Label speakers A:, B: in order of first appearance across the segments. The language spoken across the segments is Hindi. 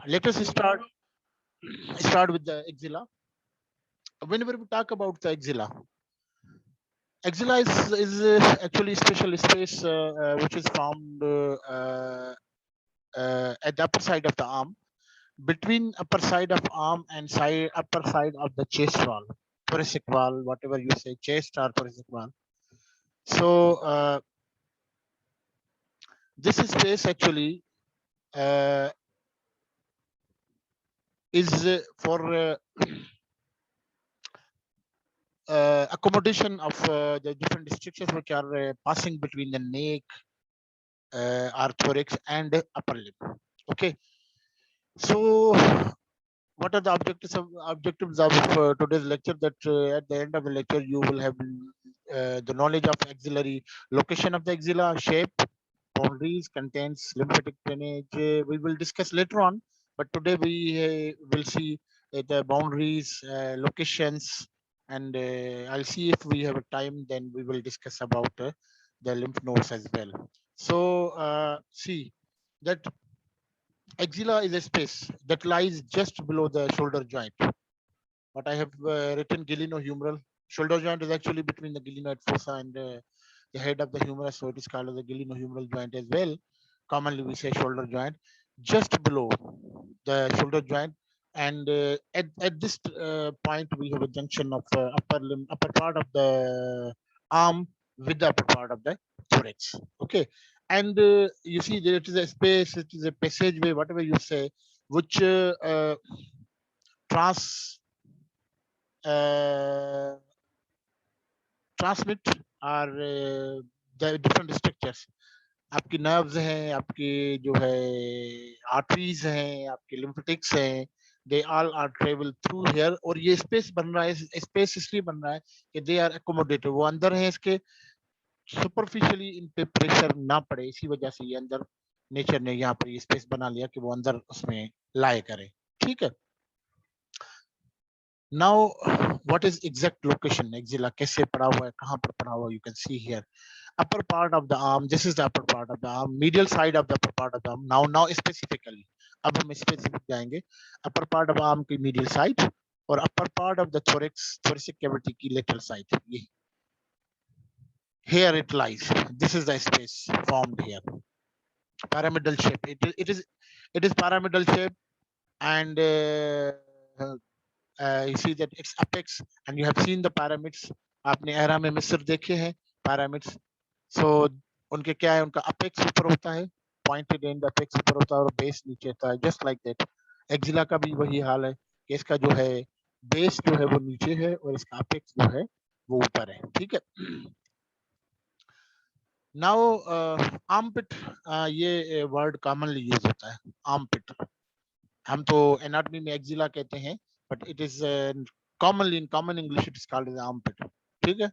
A: Let us start with the axilla. Whenever we talk about the axilla is actually special space which is found at the upper side of the arm, between upper side of arm and upper side of the chest wall, thoracic wall, whatever you say, chest or thoracic wall. So this space actually uh, is for accommodation of the different structures which are passing between the neck, or thorax and upper lip. Okay, so what are the objectives of today's lecture? That at the end of the lecture you will have the knowledge of axillary location of the axilla, shape, boundaries, contents, lymphatic drainage. We will discuss later on, but today we will see the boundaries, locations, and I'll see if we have a time. Then we will discuss about the lymph nodes as well. So see that axilla is a space that lies just below the shoulder joint. What I have written glenohumeral. Shoulder joint is actually between the glenoid fossa and the head of the humerus, so it is called as the glenohumeral joint as well. Commonly, we say shoulder joint, just below the shoulder joint, and at this point we have a junction of upper part of the arm with the upper part of the thorax. Okay, and you see there it is a space, it is a passageway, whatever you say, which trans uh, transmit or the different structures. आपकी नर्व्स हैं, आपके जो है आर्टरीज हैं, आपके लिम्फेटिक्स हैं, they all are travel through here, और ये स्पेस बन रहा है, स्पेस इसलिए बन रहा है कि दे आर एकोमोडेटेड, वो अंदर है इसके, सुपरफिशियली इन पे प्रेशर ना पड़े, इसी वजह से ये अंदर नेचर ने यहाँ पर ये स्पेस बना लिया कि वो अंदर उसमें लाए करे. ठीक है. Now, what is exact location? Axilla कैसे पड़ा हुआ है, कहाँ पर पड़ा हुआ है? You can see here. Upper part of the arm. This is the upper part of the arm. Medial side of the upper part of the arm. Now specifically. अब हम specific जाएंगे. Upper part of arm की medial side और upper part of the thoracic cavity की lateral side. ये. Here it lies. This is the space formed here. Pyramidal shape. It is pyramidal shape, and you see that its apex, and you have seen the pyramids. आपने एरा में मिस्र देखे हैं pyramids. So उनके क्या है, उनका apex ऊपर होता है, pointed end apex ऊपर होता है और base नीचे होता है, just like that. Axilla का भी वही हाल है कि इसका जो है base जो है वो नीचे है और इसका apex जो है वो ऊपर है. ठीक है. Now armpit, ये word commonly use होता है, armpit. हम तो anatomy में axilla कहते हैं, but it is commonly in common English it is called as armpit. ठीक है.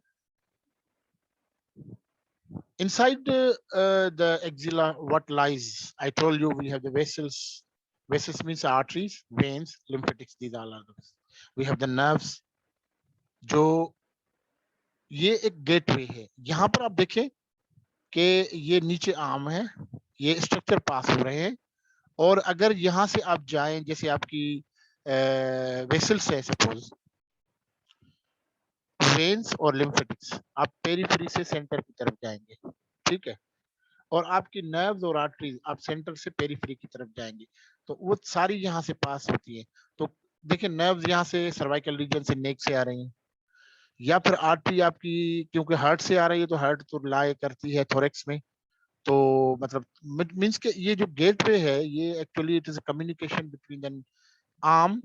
A: Inside the axilla, what lies? I told you we have the vessels. Vessels means arteries, veins, lymphatics. These all are those. We have the nerves. जो ये एक गेटवे है. यहाँ पर आप देखें कि ये नीचे आर्म है, ये स्ट्रक्चर पास हो रहे हैं, और अगर यहाँ से आप जाएं, जैसे आपकी वेसल्स है सपोज, वेन्स और लिम्फेटिक्स, आप पेरिफेरी से सेंटर की तरफ जाएंगे. ठीक है. और आपकी नर्व्स और आर्टरीज आप सेंटर से पेरिफेरी की तरफ जाएंगे, तो वो सारी यहाँ से पास होती है. तो देखिए नर्व्स यहाँ से सर्वाइकल रीजन से नेक से आ रही हैं, या फिर आर्टरी आपकी क्योंकि हार्ट से आ रही है तो हार्ट तो लाए करती है थोरेक्स में. तो मतलब मींस के ये जो गेटवे है ये actually it is a communication between the arm,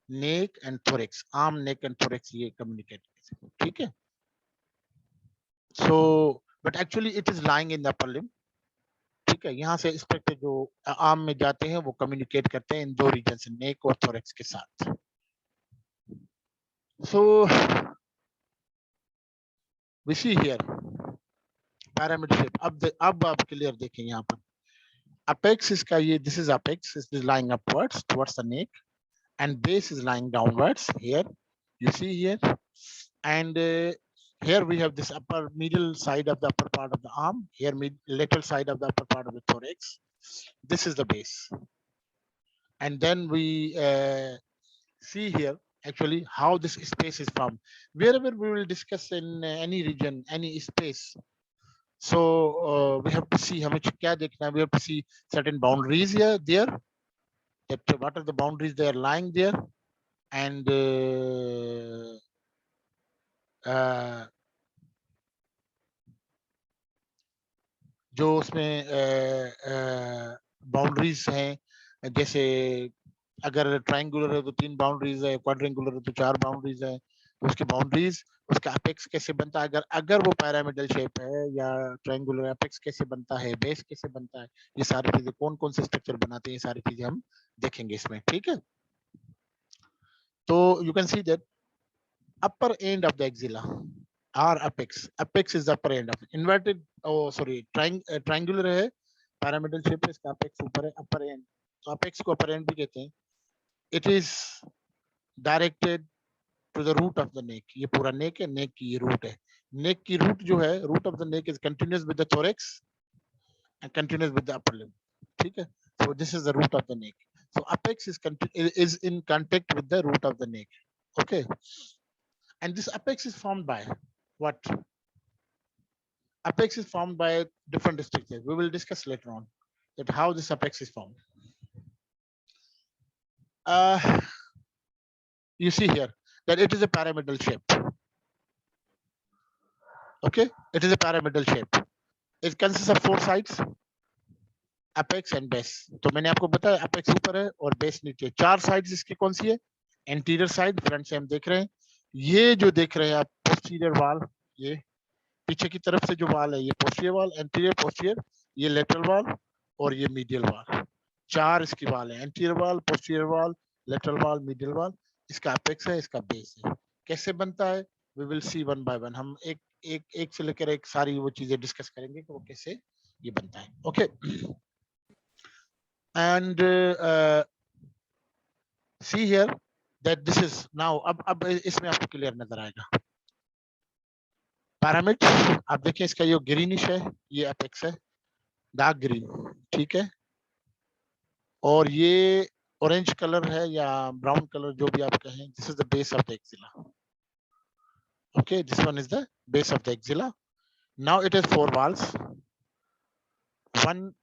A: neck and thorax. Arm, neck and thorax ये कम्युनिकेट. ठीक है. So but actually it is lying in the upper limb. ठीक है. यहाँ से स्ट्रक्चर जो आर्म में जाते हैं वो कम्युनिकेट करते हैं इन दो रीजन से, नेक और थोरेक्स के साथ. So we see here pyramid shape. अब आप क्लियर देखें यहाँ पर apex इसका ये, this is apex, this is lying upwards towards the neck, and base is lying downwards here. You see here, and here we have this upper medial side of the upper part of the arm. Here lateral side of the upper part of the thorax. This is the base. and then we see here actually how this space is formed. Wherever we will discuss in any region, any space, so we have to see हमें क्या देखना है, we have to see certain boundaries here there, that what are the boundaries they are lying there, and जो उसमें बाउंड्रीज हैं, जैसे अगर ट्रायंगुलर है तो 3 बाउंड्रीज है, क्वाड्रेंगुलर है तो 4 बाउंड्रीज है, तो उसके बाउंड्रीज, उसका अपेक्स कैसे बनता है, अगर अगर वो पैरामिडल शेप है या ट्रायंगुलर, अपेक्स कैसे बनता है, बेस कैसे बनता है, ये सारी चीजें कौन कौन से स्ट्रक्चर बनाते हैं, ये सारी चीजें हम देखेंगे इसमें, ठीक है। तो you can see that upper end of the axilla or apex is the upper end of inverted, oh sorry, triangular है, pyramidal shape है, इसका apex ऊपर है, upper end, तो apex को upper end भी कहते हैं। It is directed to the root of the neck, ये पूरा neck है, neck की ये root है, neck की root जो है, root of the neck is continuous with the thorax and continuous with the upper limb, ठीक है। So this is the root of the neck, so apex is in contact with the root of the neck, okay. And this apex is formed by what? Apex is formed by different structures. We will discuss later on that how this apex is formed. You see here that it is a pyramidal shape. Okay, it is a pyramidal shape. It consists of 4 sides, apex and base. तो मैंने आपको बताया apex ऊपर है और base नीचे। 4 sides इसकी कौन सी है? Anterior side, front से हम देख रहे हैं। ये जो देख रहे हैं आप posterior wall, ये पीछे की तरफ से जो वाल है, ये पोस्टीरियर वाल, एंटीरियर पोस्टीरियर, ये लेटरल वाल और ये मीडियल वाल, 4 इसकी वाल है, एंटीरियर वाल, पोस्टीरियर वाल, लेटरल वाल, मीडियल वाल, इसका अपेक्स है, इसका बेस है। कैसे बनता है, we will see one by one, हम एक से लेकर एक सारी वो चीजें डिस्कस करेंगे कि वो कैसे ये बनता है, okay. And see here that this is now, अब इसमें आपको क्लियर नजर आएगा। पैरामिड आप देखिए, इसका ये ग्रीनिश है, ये अपेक्स है, डार्क ग्रीन, ठीक है, और ये ऑरेंज कलर है या ब्राउन कलर जो भी आप कहें, this is the base of the axilla, okay, this one is the base of the axilla. Now it is 4 walls, one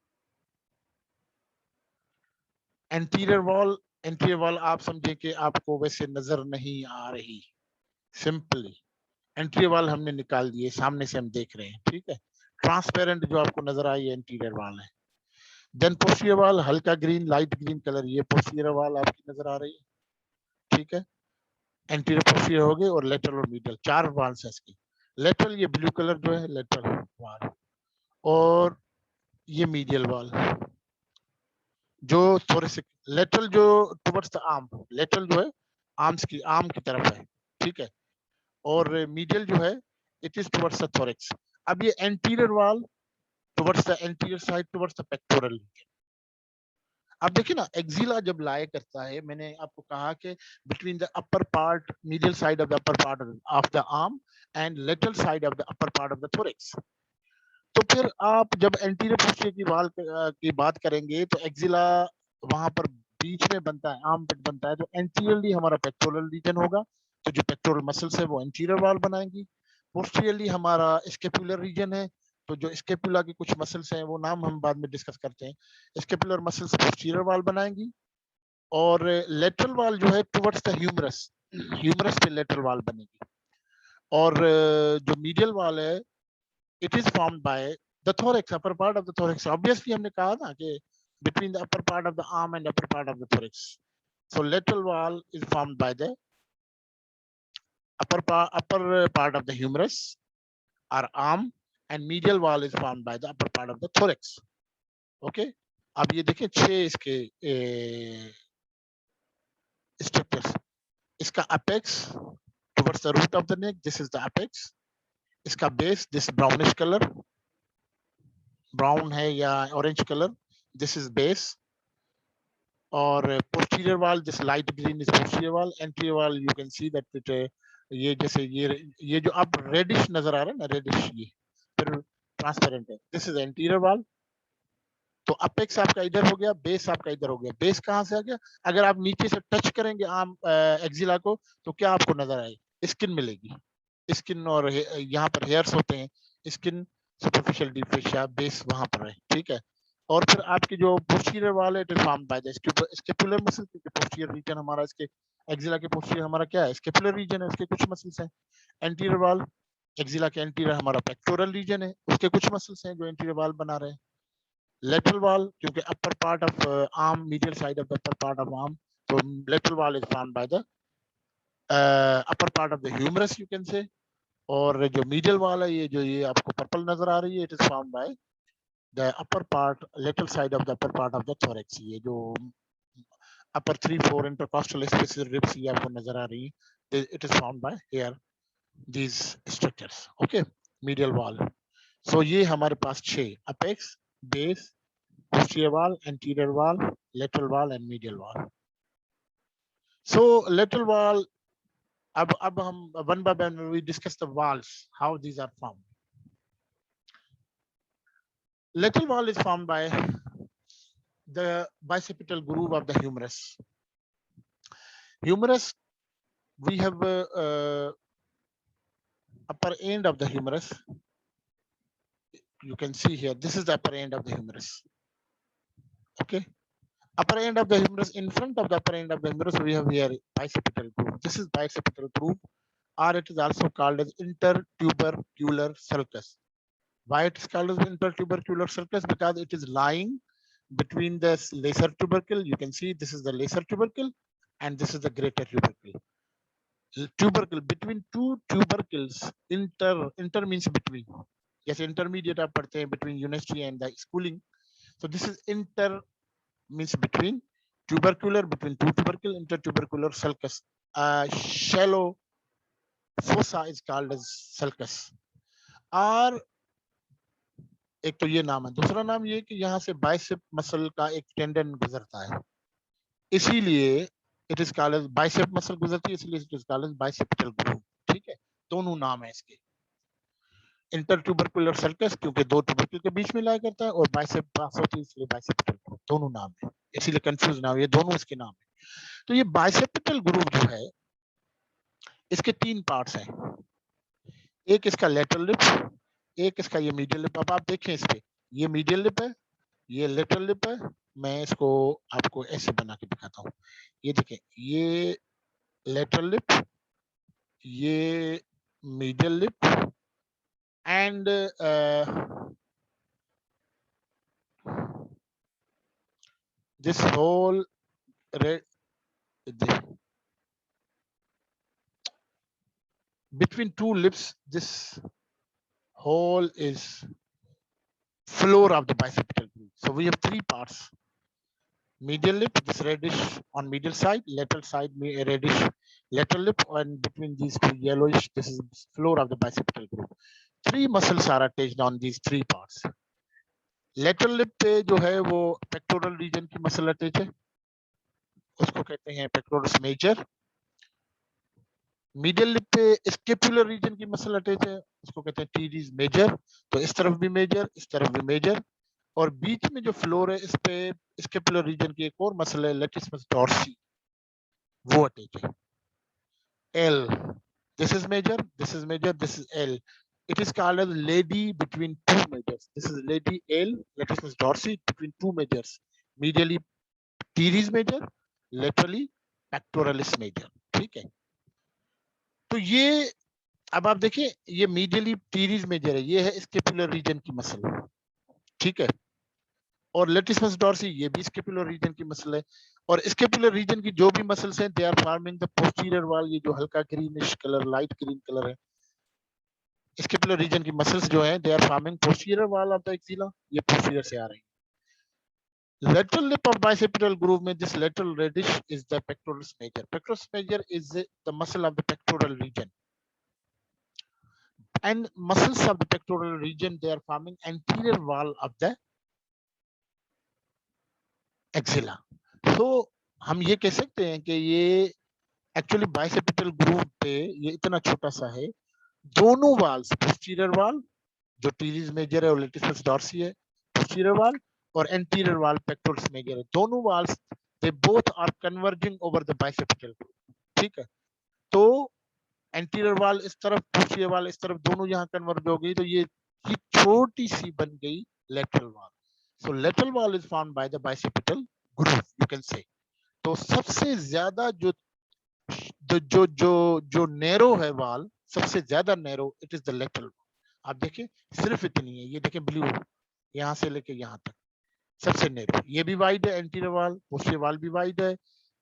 A: anterior wall आप समझे कि आपको वैसे नजर नहीं आ रही, सिंपली एंटीरियर वॉल हमने निकाल दिए, सामने से हम देख रहे हैं, ठीक है, ट्रांसपेरेंट जो आपको नजर आई एंटीरियर वॉल है। देन पोस्टीरियर वॉल हल्का ग्रीन, लाइट ग्रीन कलर, ये पोस्टीरियर वॉल आपकी नजर आ रही है, ठीक है, एंटीरियर पोस्टीरियर हो गए, और लेटरल और मीडियल, 4 वॉल्स है इसकी। लेटरल ये ब्लू कलर जो है लेटरल वॉल, और ये मीडियल वॉल जो थोड़े से लेटरल जो टुवर्ड्स द आर्म, लेटरल जो है आर्म की तरफ है, ठीक है, और मीडियल जो है it is towards the thorax. अब ये anterior wall towards the anterior side towards the pectoral. अब देखिए ना, एक्सिला जब लाए करता है, मैंने आपको कहा कि between the upper part, medial side of the upper part of the arm and lateral side of the upper part of the thorax. तो फिर आप जब एंटीरियर पोस्टीरियर की वाल की बात करेंगे तो एक्सिला वहां पर बीच में बनता है, आर्म पिट बनता है, तो एंटीरियरली हमारा पेक्टोरल रीजन होगा, तो जो पेक्टोरल मसल्स है वो एंटीरियर वाल बनाएंगी। पोस्टीरियरली हमारा स्केपुलर रीजन है, तो जो स्केपुला की कुछ मसल्स हैं वो नाम हम बाद में डिस्कस करते हैं, स्केपुलर मसल्स पोस्टीरियर वाल बनाएंगी, और लेटरल वाल जो है टुवर्ड्स द ह्यूमरस, ह्यूमरस पे लेटरल वाल बनेगी, और जो मीडियल वाल है it is formed by the thorax, upper part of the thorax. Obviously हमने कहा ना कि between the upper part of the arm and upper part of the thorax, so lateral wall is formed by the upper part of the humerus or arm, and medial wall is formed by the upper part of the thorax, okay. अब ये देखिए 6 इसके स्ट्रक्चर्स, इसका apex towards the root of the neck, this is the apex, इसका base this brownish colour, brown है या orange colour, this is base, और पोस्टीरियर वाल this light green is posterior वाल, एंटीरियर वाल you can see that it, ये जैसे ये जो आप रेडिश नजर आ रहा है ना, रेडिश, ये फिर ट्रांसपेरेंट है, दिस इज एंटीरियर वाल, तो अपेक्स आपका इधर हो गया, बेस आपका इधर हो गया। बेस कहाँ से आ गया? अगर आप नीचे से टच करेंगे आर्म एक्सिला को तो क्या आपको नजर आएगी? स्किन मिलेगी। स्किन और यहाँ पर हेयर्स होते हैं, skin, superficial deep fascia, base वहां पर है, ठीक है। और फिर आपकी जो पोस्टीरियर वाल है, it is formed by the scapular muscle, क्योंकि पोस्टीरियर रीजन हमारा इसके एक्सिला के पोस्टीरियर हमारा क्या है? स्कैपुलर रीजन है, उसके कुछ मसल्स हैं। एंटीरियर वाल, एक्सिला के एंटीरियर हमारा पेक्टोरल रीजन है, उसके कुछ मसल्स हैं जो एंटीरियर वाल बना रहे हैं। lateral wall, क्योंकि upper part of arm, medial side of the upper part of arm, so lateral wall is formed by the upper part of the humerus, you can say. और जो medial wall है, ये जो ये आपको पर्पल नजर आ रही है, it is formed by the upper part, lateral side of the upper part of the thorax. ये जो upper 3-4 intercostal spaces, ribs ये आपको नजर आ रही है, it is formed by here these structures. Okay, medial wall. So ये हमारे पास 6 apex, base, posterior wall, anterior wall, lateral wall, and medial wall. So lateral wall. अब हम one by one we discuss the walls, how these are formed. Lateral wall is formed by the bicipital groove of the humerus. Humerus, we have upper end of the humerus. You can see here, this is the upper end of the humerus. Okay, upper end of the humerus. In front of the upper end of the humerus, we have here bicipital groove. This is bicipital groove, or it is also called as intertubercular sulcus. Why it is called as intertubercular sulcus? Because it is lying between the lesser tubercle. You can see this is the lesser tubercle and this is the greater tubercle. Tubercle, between two tubercles, inter means between. Yes, intermediate आप पढ़ते हैं between university and the schooling. So this is inter means between, tubercular between two tubercle, intertubercular sulcus. Shallow fossa is called as sulcus. और एक तो ये नाम है, दूसरा नाम ये कि यहाँ से बाइसेप मसल का एक टेंडन गुजरता है, इसीलिए it is called as bicep muscle गुजरती है, इसलिए it is called as bicipital groove. ठीक है, दोनों नाम है इसके। इंटरट्यूबरकुलर सर्कस क्योंकि दो ट्यूबरकुल के बीच में लाया करता है, और बाइसेप पास होती है इसलिए बाइसेप्टल ग्रूव, दोनों नाम है, इसीलिए कंफ्यूज ना हो, ये दोनों इसके नाम है। तो ये बाइसेप्टल ग्रूव जो है इसके 3 पार्ट्स हैं, एक इसका लेटरल लिप, एक इसका ये मीडियल लिप। अब आप देखें इस पे, ये मीडियल लिप है, ये लेटरल लिप है। मैं इसको आपको ऐसे बना के दिखाता हूँ, ये देखें, ये लेटरल लिप, ये medial lip, and this whole between two lips, this whole is floor of the bicipital groove. So we have 3 parts: medial lip, this reddish on medial side, lateral side reddish lateral lip, and between these two yellowish, this is floor of the bicipital groove. 3 muscles are attached on these 3 parts. Lateral lip पे जो है वो pectoral region की मसल अटैच है, उसको कहते हैं pectoralis major. मीडियल लिप पे स्केपुलर रीजन की मसल अटैच है, उसको कहते हैं टीरीज मेजर। तो इस तरफ भी मेजर, इस तरफ भी मेजर, और बीच में जो फ्लोर है इस पे स्केपुलर रीजन की एक और मसल है लेटिसिमस डॉर्सी, वो अटैच है। L, this is major, this is major, this is L. It is called as lady between two majors. This is lady L, latissimus dorsi, between two majors. Medially teres major, laterally pectoralis major. ठीक है, तो ये अब आप देखिए, ये मीडियली टीरीज मेजर है, ये है स्केपुलर रीजन की मसल, ठीक है, और लेटिसिमस डॉर्सी ये भी स्केपुलर रीजन की मसल है। और स्केपुलर रीजन की जो भी मसल्स हैं, they are forming the posterior wall, ये जो हल्का greenish colour, light green colour है, स्केपुलर रीजन की मसल्स जो हैं, they are forming posterior wall of the axilla, ये पोस्टीरियर से आ रही है। Lateral lip of bicipital groove में this lateral reddish is the pectoralis major. Pectoralis major is the muscle of the pectoral region. And muscles of the pectoral region, they are forming anterior wall of the axilla. So हम ये कह सकते हैं कि ये एक्चुअली बाइसेपिटल ग्रूव पे ये इतना छोटा सा है, दोनों वाल्स, पोस्टीरियर वाल जो टीरीज मेजर है और लेटिसिमस डॉर्सी है, पोस्टीरियर वाल, और anterior wall pectoralis major है, दोनों walls they both are converging over the bicipital groove. ठीक है, तो anterior wall इस तरफ, posterior wall इस तरफ, दोनों यहाँ कन्वर्ज हो गई, तो ये छोटी सी बन गई lateral wall. So lateral wall is formed by the bicipital groove, you can say. तो सबसे ज्यादा जो नैरो है वाल, सबसे ज्यादा narrow, it is the lateral. आप देखिए सिर्फ इतनी है, ये देखें ब्लू, यहाँ से लेके यहाँ तक सबसे नैरो. ये भी वाइड है एंटीरियर वाल, पोस्टीरियर वाल भी वाइड है,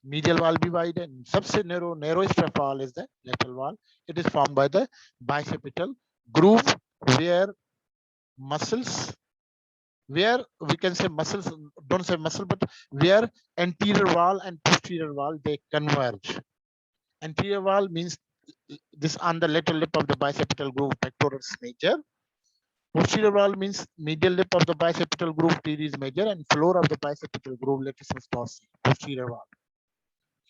A: medial wall भी wide है. सबसे narrowest of all is the lateral wall. It is formed by the bicipital groove where muscles, where we can say muscles, don't say muscle, but where anterior wall and posterior wall they converge. Anterior wall means this on the lateral lip of the bicipital groove pectoralis major. Posterior wall means medial lip of the bicipital groove teres major and floor of the bicipital groove latissimus dorsi. Posterior wall.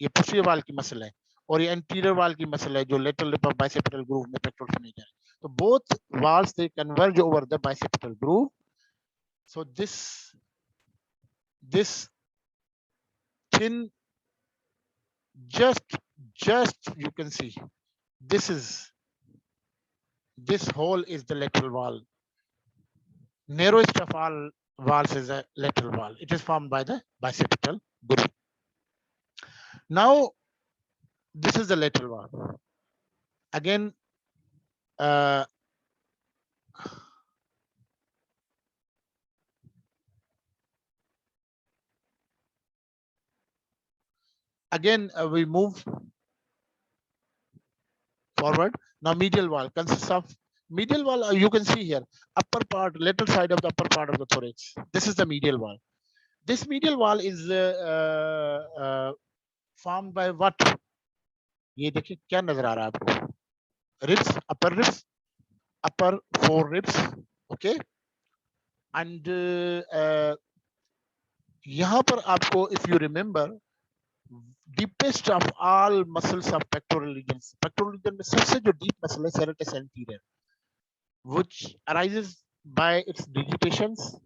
A: ये posterior wall की मसल है और ये anterior wall की मसल है जो lateral lip of bicipital groove में pectoralis major है. तो both walls they converge over the bicipital groove. So this thin, just you can see this hole is the lateral wall. Narrowest of all walls is a lateral wall. It is formed by the bicipital groove. Now this is the lateral wall. Again, we move forward. Now medial wall consists of medial wall. You can see here upper part, lateral side of the upper part of the thorax. This is the medial wall. This medial wall is formed by what? ये देखिए क्या नजर आ रहा है आपको? Ribs, upper four ribs. Okay, and यहाँ पर आपको, if you remember, deepest of all muscles of pectoral regions. Pectoral region में सबसे जो deep muscle है serratus anterior, which arises by its digitations.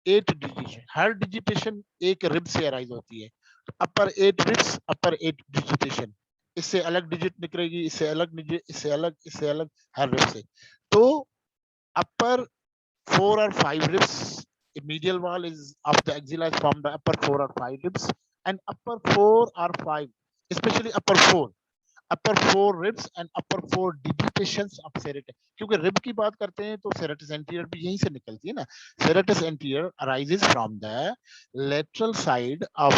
A: 8 digitation. Her digitation एक rib से arise होती है. Upper 8 ribs, upper 8 digitation. इससे अलग digit निकलेगी, इससे अलग digit, इससे अलग हर rib से. तो upper 4 or 5 ribs, the medial wall is of the axilla is formed by upper 4 or 5 ribs, and upper 4 or 5, especially upper 4 ribs and upper 4 digitations of serratus. क्योंकि rib की बात करते हैं तो serratus anterior भी यहीं से निकलती है ना. Serratus anterior arises from the lateral side of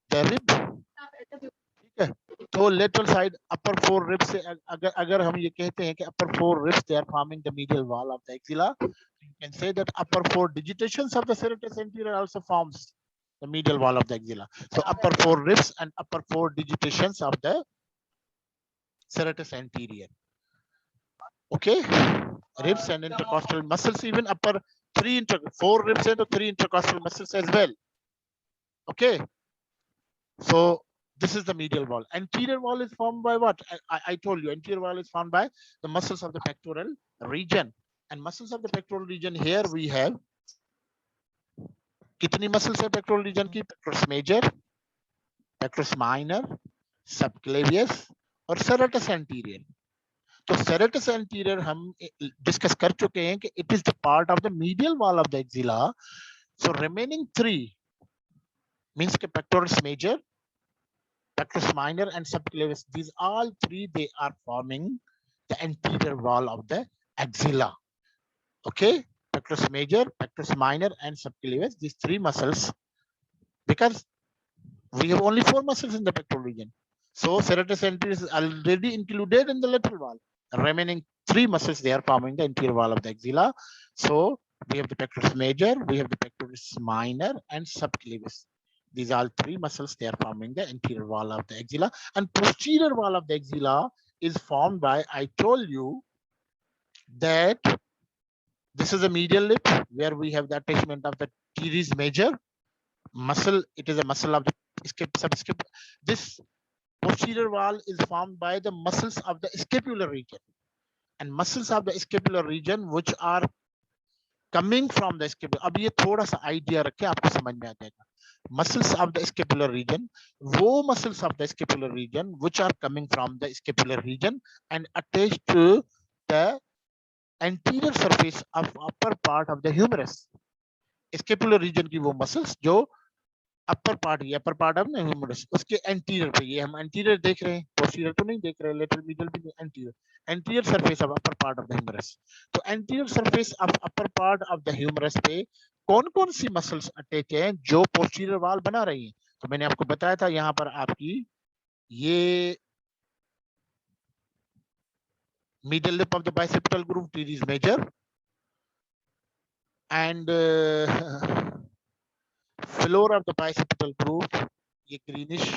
A: the rib. ठीक है, तो lateral side upper 4 ribs से अगर हम ये कहते हैं कि upper 4 ribs they are forming the medial wall of the axilla, you can say that upper 4 digitations of the serratus anterior also forms the medial wall of the axilla. So upper 4 ribs and upper 4 digitations of the serratus anterior. Okay, ribs and intercostal muscles, even upper 4 ribs and 3 intercostal muscles as well. Okay, so this is the medial wall. Anterior wall is formed by what? I told you, anterior wall is formed by the muscles of the pectoral region. And muscles of the pectoral region, here we have कितनी muscles है pectoral region की? Pectoralis major, pectoralis minor, subclavius और serratus anterior. तो serratus anterior हम डिस्कस कर चुके हैं कि it is the part of the medial wall of the axilla. So remaining 3 means कि pectoralis major, pectoralis minor and subclavius, these all 3 they are forming the anterior wall of the axilla. Okay, pectoralis major, pectoralis minor and subclavius, these 3 muscles, because we have only 4 muscles in the pectoral region. So serratus anterior is already included in the lateral wall. The remaining 3 muscles, they are forming the anterior wall of the axilla. So we have the pectoralis major, we have the pectoralis minor and subclavius. These are 3 muscles, they are forming the anterior wall of the axilla. And posterior wall of the axilla is formed by, I told you that this is a medial lip where we have the attachment of the teres major muscle. It is a muscle of the subscap. This posterior wall is formed by the muscles of the scapular region, and muscles of the scapular region which are coming from the scapular, अब ये थोड़ा सा आइडिया रखे, आपको समझ में आ जाएगा। Muscles of the scapular region, वो muscles of the scapular region which are coming from the scapular region and attached to the anterior surface of upper part of the humerus. Scapular region की वो मसल्स जो अपर पार्ट, ये अपर पार्ट ऑफ ना ह्यूमरस, उसके एंटीरियर पे, ये हम एंटीरियर देख रहे हैं, पोस्टीरियर तो नहीं देख रहे, लेटरल मीडियल भी नहीं, anterior, anterior surface of upper part of the humerus. तो anterior surface of upper part of the humerus पे कौन कौन सी मसल्स अटैच हैं जो पोस्टीरियर वॉल बना रही हैं? तो मैंने आपको बताया था यहाँ पर आपकी ये medial lip of the bicipital groove, teres major, and floor of the bicipital groove, ये greenish,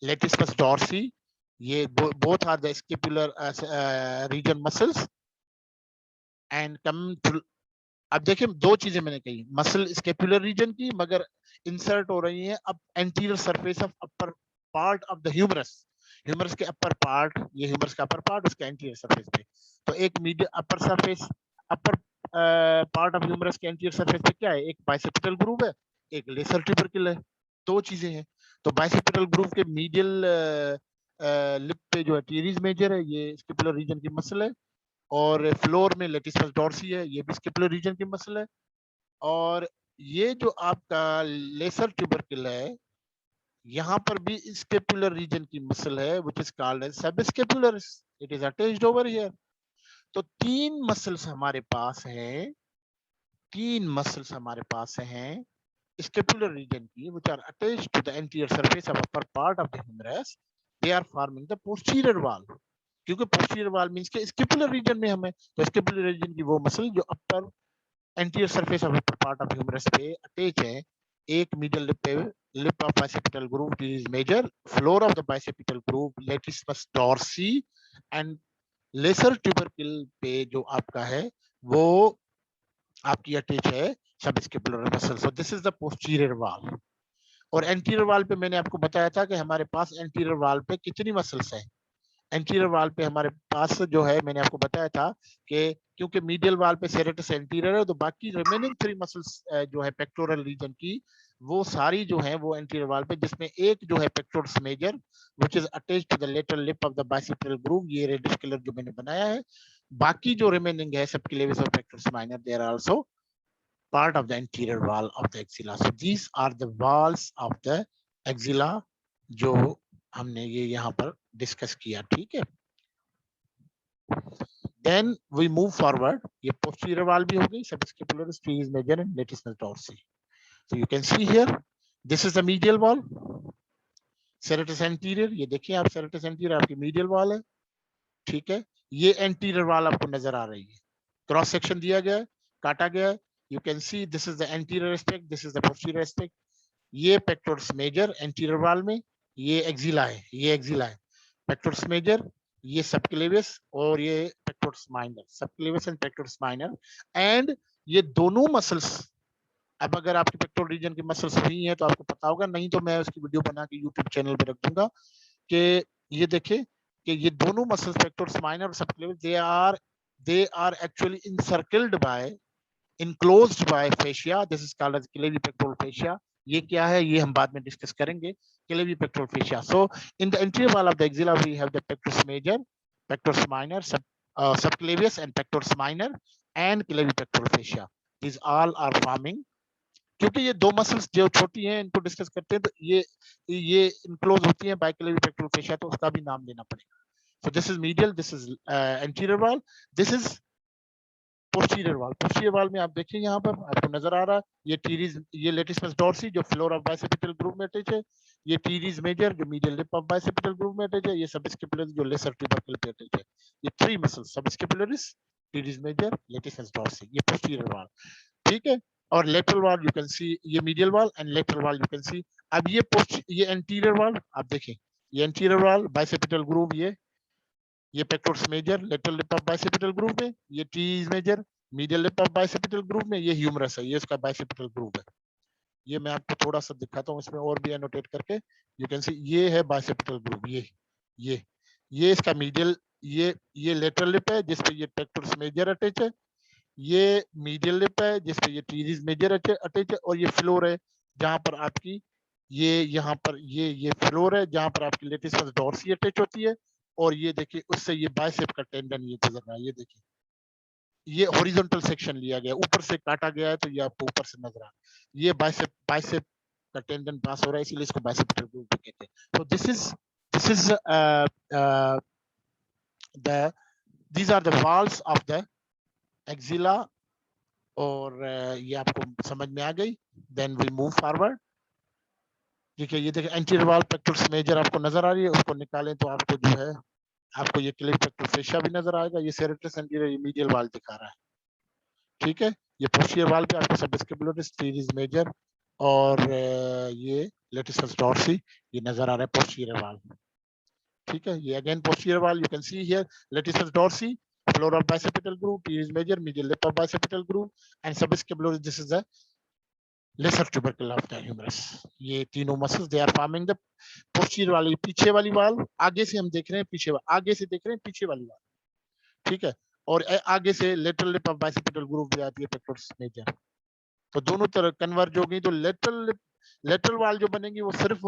A: latissimus dorsi, ये both are the scapular region muscles, and come to, अब देखिए दो चीजें मैंने कही, मसल स्केपुलर रीजन की मगर इंसर्ट हो रही है अब anterior surface of upper part of the humerus, humerus के अपर पार्ट, ये ह्यूमरस का अपर पार्ट उसके एंटीरियर सरफेस पे। तो एक medium upper surface, upper part of humerus के एंटीरियर सरफेस पे क्या है, एक बाइसेप्टल ग्रूव है, एक लेसर ट्यूबरकुल है, दो चीजें हैं। तो बाइसेप्टल ग्रूव के मीडियल लिप पे जो है टीरीज मेजर है, ये स्केपुलर रीजन की मसल है, और फ्लोर में लेटिसिमस डॉर्सी है, ये भी स्केपुलर रीजन की मसल है, और ये जो आपका लेसर ट्यूबरकुल है, यहाँ पर भी स्केपुलर रीजन की मसल है which is called as subscapularis, it is attached over here. तो तीन मसल्स हमारे पास हैं, तीन मसल्स हमारे पास हैं स्केपुलर रीजन की which are attached to the anterior surface of upper part of the humerus, they are forming the posterior wall, क्योंकि posterior wall means के स्केपुलर रीजन में हमें, तो स्केपुलर रीजन की वो मसल जो upper anterior surface of upper part of humerus पे अटैच है, एक मीडियल लिप पे, lip of bicipital groove is major, floor of the bicipital groove latissimus dorsi, and lesser tubercle पे जो आपका है वो आपकी अटैच है subscapular muscle. So this is the posterior wall. और एंटीरियर वॉल पे मैंने आपको बताया था कि हमारे पास एंटीरियर वॉल पे कितनी मसल्स हैं। एंटीरियर वॉल पे हमारे पास जो है, मैंने आपको बताया था कि क्योंकि मीडियल वॉल पे सेरेटस एंटीरियर है, तो बाकी रिमेनिंग थ्री मसल्स जो है पेक्टोरल रीजन की, वो सारी जो है वो एंटीरियर वॉल पे, जिसमें एक जो है pectoralis major which is attached to the lateral lip of the bicipital groove, ये रेडिश कलर जो मैंने बनाया है, बाकी जो रिमेनिंग है सबक्लेविस और pectoralis minor, they are also part of the anterior wall of the axilla. So these are the walls of the axilla जो हमने ये यहाँ पर डिस्कस किया, ठीक है। Then we move forward, ये posterior wall भी हो गई, subscapularis, teres major and latissimus dorsi. So you can see here, this is the medial wall, serratus anterior, ये देखिए आप serratus anterior आपकी medial wall है, ठीक है। ये anterior wall आपको नजर आ रही है, क्रॉस सेक्शन दिया गया है, काटा गया है, you can see this is the anterior aspect, this is the posterior aspect, ये पेक्टोरस मेजर एंटीरियर वॉल में, ये एक्सिला है, ये एक्सिला है, पेक्टोरस मेजर, ये सबक्लेवियस, और ये pectoralis minor, subclavius and pectoralis minor, and ये दोनों मसल्स, अब अगर आपके पेक्टोरल रीजन की मसल्स हुई हैं तो आपको पता होगा, नहीं तो मैं उसकी वीडियो बना के यूट्यूब चैनल पे रख दूंगा, कि ये देखें कि ये दोनों मसल्स पेक्टोरस माइनर और subclavius, they are actually encircled by, enclosed by fascia, this is called as clavipectoral fascia, ये क्या है ये हम बाद में डिस्कस करेंगे, clavipectoral fascia. So in the anterior wall of the axilla we have the pectoris major, pectoris minor, subclavius and pectoris minor and clavipectoral fascia, these all are forming, क्योंकि ये दो मसल्स जो छोटी हैं इनको डिस्कस करते हैं तो ये इनक्लोज होती हैं बाय क्लेविपेक्टोरल fascia, तो उसका भी नाम लेना पड़ेगा। So this is medial, this is anterior wall, this is posterior wall. Posterior wall में आप देखिए यहाँ पर आपको नजर आ रहा है, ये टीरीज, ये लेटिसिमस डॉर्सी जो फ्लोर ऑफ बाइसेपिटल ग्रूव में अटैच है, ये टीरीज मेजर जो medial lip of bicipital groove में अटैच है, ये सबस्केपुलरिस जो लेसर ट्यूबरकुल पे अटैच है, ये three muscles subscapularis, teres major, latissimus dorsi, ये पोस्टीरियर वॉल, ठीक है। और lateral wall you can see, ये medial wall and lateral wall you can see. अब ये एंटीरियर वॉल आप देखें, ये एंटीरियर वॉल बाइसेपिटल ग्रूव, ये pectoralis major lateral lip of bicipital groove में, ये teres major medial lip of bicipital groove में, ये ह्यूमरस है, ये इसका बाइसेपिटल ग्रूव है। ये मैं आपको थोड़ा सा दिखाता हूँ इसमें और भी एनोटेट करके, यू कैन सी ये है बाइसेपिटल ग्रूव, ये ये इसका मीडियल, ये लेटरल लिप है जिसपे ये पेक्टोरस मेजर अटैच है, ये मीडियल लिप है जिसपे ये टीरीज मेजर अटैच है, और ये फ्लोर है जहां पर आपकी ये यहाँ पर ये फ्लोर है जहां पर आपकी लेटिस डॉर्सी अटैच होती है, और ये देखिए उससे ये बाइसेप का टेंडन ये गुजर रहा है, ये देखिए ये हॉरिजॉन्टल सेक्शन लिया गया, ऊपर से काटा गया है तो ये आपको ऊपर से नजर आ रहा है, ये बाइसेप बाइसेप का टेंडन पास हो रहा है, इसीलिए इसको बाइसेप्टल ग्रूव भी कहते हैं। तो this is the these are the walls of the axilla, और ये आपको समझ में आ गई। Then we move forward. ठीक है, ये देखिए एंटीरियर वॉल पेक्टोरस मेजर आपको नजर आ रही है, उसको निकालें तो आपको जो है आपको ये क्लिप पेक्टोरल फेशिया भी नजर आएगा। ये सेरेटस एंटीरियर मीडियल वॉल दिखा रहा है। ठीक है, ये पोस्टीरियर वॉल पे आपको सबस्कैपुलरिस टीरीज मेजर और ये लेटिस डॉर्सी ये नजर आ रहा है पोस्टीरियर वॉल। ठीक है, ये again posterior wall, you can see here latissimus dorsi, floor of bicipital groove, teres major, medial lip of bicipital groove, and subscapularis. This is the lesser tubercle of the humerus. ये तीनों मसल्स they are forming the posterior वाली, पीछे वाली वाल, आगे से हम देख रहे हैं पीछे, आगे से देख रहे हैं पीछे वाली वाल। ठीक है, और आगे से lateral lip of bicipital groove भी आती है पेक्टोरस मेजर। तो दोनों तरह कन्वर्ज हो गई, तो लेटरल वाल जो बनेगी वो सिर्फ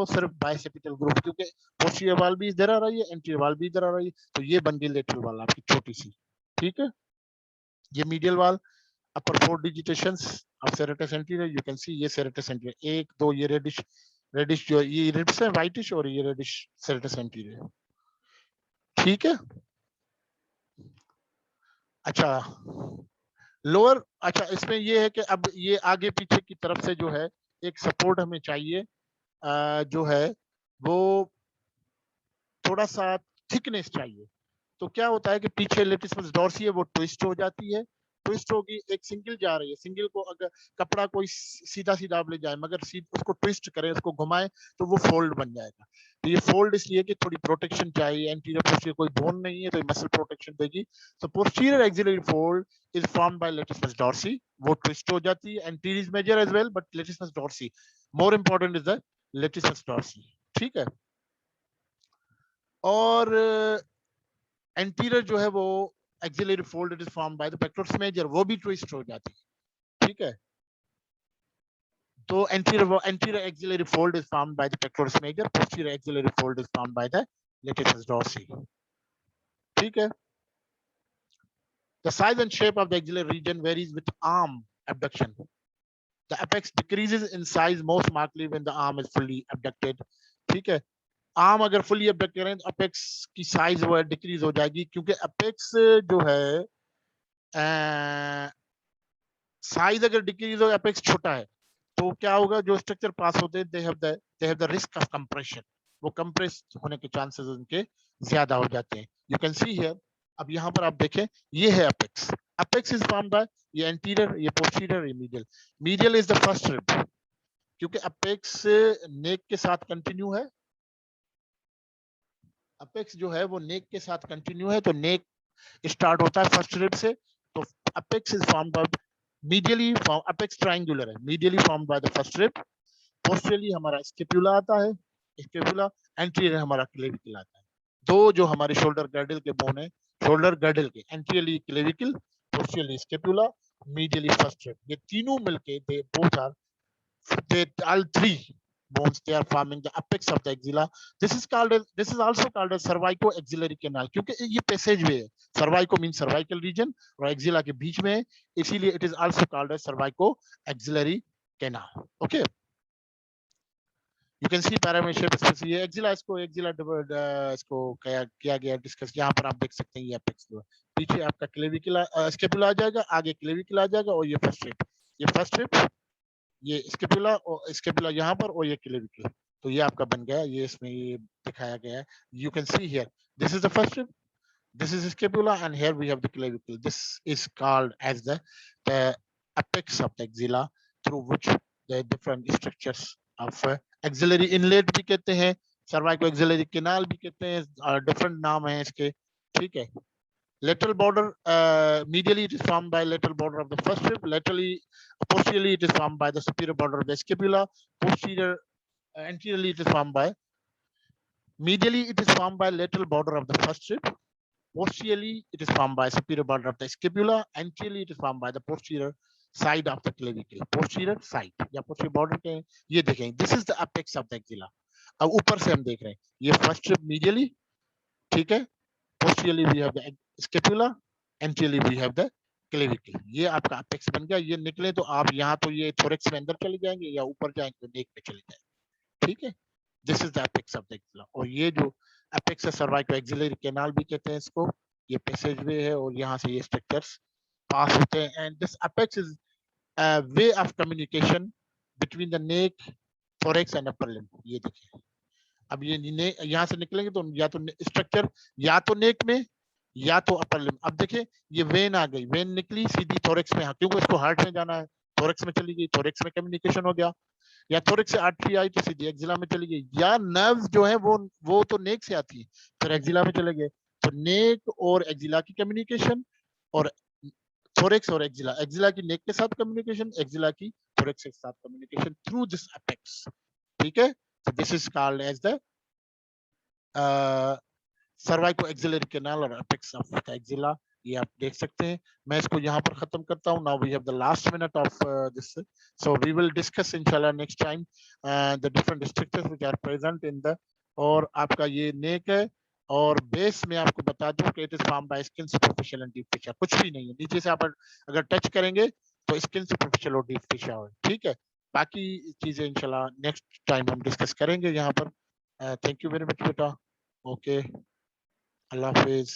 A: बाइसेपिटल ग्रुप, क्योंकि पोस्टीरियर वाल भी इधर आ रही है, एंटीरियर वाल भी इधर आ रही है, तो ये बन गई लेटरल वाल आपकी छोटी सी। ठीक है, ये मीडियल वाल, अपर 4 digitations of serratus anterior, you can see ये सेरेटस एंटीरियर, 1 2 ये रेडिश जो ये रिब्स है व्हाइटिश, और ये रेडिश सेरेटस एंटीरियर। ठीक है, अच्छा लोअर, अच्छा इसमें ये है कि अब ये आगे पीछे की तरफ से जो है एक सपोर्ट हमें चाहिए, जो है वो थोड़ा सा थिकनेस चाहिए। तो क्या होता है कि पीछे लेटिस डॉर्सी है वो ट्विस्ट हो जाती है, ट्विस्ट होगी, एक सिंगल जा रही है, सिंगल को अगर कपड़ा कोई सीधा सीधा आप ले जाए मगर उसको ट्विस्ट करें, उसको घुमाए तो वो फोल्ड बन जाएगा। तो ये फोल्ड इसलिए कि थोड़ी प्रोटेक्शन चाहिए, एंटीरियर पोस्टीरियर कोई बोन नहीं है तो मसल प्रोटेक्शन देगी। तो posterior axillary fold is formed by latissimus dorsi, वो ट्विस्ट हो जाती है, anterior major as well, but latissimus dorsi more important is the latissimus dorsi. ठीक है, और एंटीरियर जो है वो axillary fold it is formed by the pectoralis major, वो भी ट्विस्ट हो जाती है। ठीक है, तो anterior axillary fold is formed by the pectoralis major, posterior axillary fold is formed by the latissimus dorsi. ठीक है, the size and shape of the axillary region varies with arm abduction. The apex decreases in size most markedly when the arm is fully abducted. ठीक है, आर्म अगर फुली अबडक्ट करें तो अपेक्स की साइज वो डिक्रीज हो जाएगी, क्योंकि अपेक्स जो है साइज अगर डिक्रीज हो, अपेक्स छोटा है, तो क्या होगा, जो स्ट्रक्चर पास होते हैं they have the risk of compression, वो कंप्रेस होने के चांसेस उनके ज्यादा हो जाते हैं। यू कैन सी हियर, अब यहाँ पर आप देखें ये है apex, apex is formed bye ये एंटीरियर, ये पोस्टीरियर, ये medial. Medial is the first rib, क्योंकि अपेक्स नेक के साथ कंटिन्यू है, अपेक्स जो है वो नेक के साथ कंटिन्यू है, तो नेक स्टार्ट होता है फर्स्ट रिब से। तो apex is formed by medially, apex triangular है, medially formed by the first rib, posteriorly हमारा स्केपुला आता है, स्केपुला, एंटीरियर हमारा क्लेविकल आता है। दो जो हमारे शोल्डर गर्डल के बोन है, शोल्डर गर्डल के anteriorly clavicle, posteriorly scapula, medially first rib, ये तीनों मिलके they both are, all three bones they are forming the apex of the axilla. This is also called as cervico-axillary canal, क्योंकि ये passageway है, cervico means cervical region और axilla के बीच में है, इसीलिए it is also called as cervico-axillary canal. Okay, you can see pyramid shape, ये axilla, इसको किया गया डिस्कस, यहाँ पर आप देख सकते हैं ये apex जो है, पीछे आपका क्लेविकल स्केपुला आ जाएगा, आगे क्लेविकल आ जाएगा, और ये फर्स्ट रिब, ये स्केपुला और स्केपुला यहाँ पर, और ये क्लेविकल, तो ये आपका बन गया, ये इसमें ये दिखाया गया है। You can see here, this is the first rib, this is scapula, and here we have the clavicle. This is called as the apex of the axilla, through which the different structures of axillary inlet भी कहते हैं, cervico axillary canal भी कहते हैं, different नाम है इसके। ठीक है, lateral border, medially it is formed by lateral border of the first rib, posteriorly it is formed by the superior border of the scapula, anteriorly it is formed by, medially it is formed by lateral border of the first rib, Posteriorly, it is formed by superior border of the scapula. Anteriorly, it is formed by the posterior side of the clavicle. Posterior side या posterior border के ये देखें. This is the apex of the axilla. अब ऊपर से हम देख रहे हैं ये first medially, ठीक है. Posteriorly we have the scapula. Anteriorly we have the clavicle. ये आपका apex बन गया. ये निकले तो आप यहाँ तो ये thorax में अंदर चले जाएंगे या ऊपर जाएंगे तो neck में चले जाएंगे. ठीक है. This is the apex of the axilla. और ये जो apex cervicoaxillary canal भी कहते हैं इसको. ये passageway है और यहाँ से ये structures pass होते हैं. And this apex is a way of communication between the neck, thorax and upper limb. ये देखिए. अब ये यहाँ से निकलेंगे तो या तो स्ट्रक्चर या तो नेक में या तो अपर लिम्ब. अब देखिए ये वेन आ गई. वेन निकली सीधी थोरेक्स में, क्योंकि इसको हार्ट में जाना है. थोरेक्स में चली गई, थोरेक्स में कम्युनिकेशन हो गया. या थोरेक्स से आर्टरी आई तो सीधी एक्जिला में चली गई. या नर्व जो है वो तो नेक से आती है, फिर एक्जिला में चले गए. तो नेक और एक्जिला की कम्युनिकेशन और थोरेक्स और एक्जिला, एक्जिला की नेक के साथ कम्युनिकेशन, एक्जिला की थोरेक्स के साथ कम्युनिकेशन थ्रू दिस अपेक्स. ठीक है. So this is called as the cervicoaxillary canal or apex of the axilla. ये आप देख सकते हैं. मैं इसको यहाँ पर खत्म करता हूँ. Now we have the last minute of this. So we will discuss inshallah next time the different structures which are present in the. और आपका ये नेक है और बेस में आपको बता दूं कि it is formed by skin superficial and deep fascia. कुछ भी नहीं है. नीचे से आप अगर टच करेंगे तो स्किन सुपरफिशियल और डीप फेशिया हो. ठीक है. बाकी चीजें इंशाल्लाह नेक्स्ट टाइम हम डिस्कस करेंगे यहाँ पर. थैंक यू वेरी मच बेटा. ओके, अल्लाह हाफिज.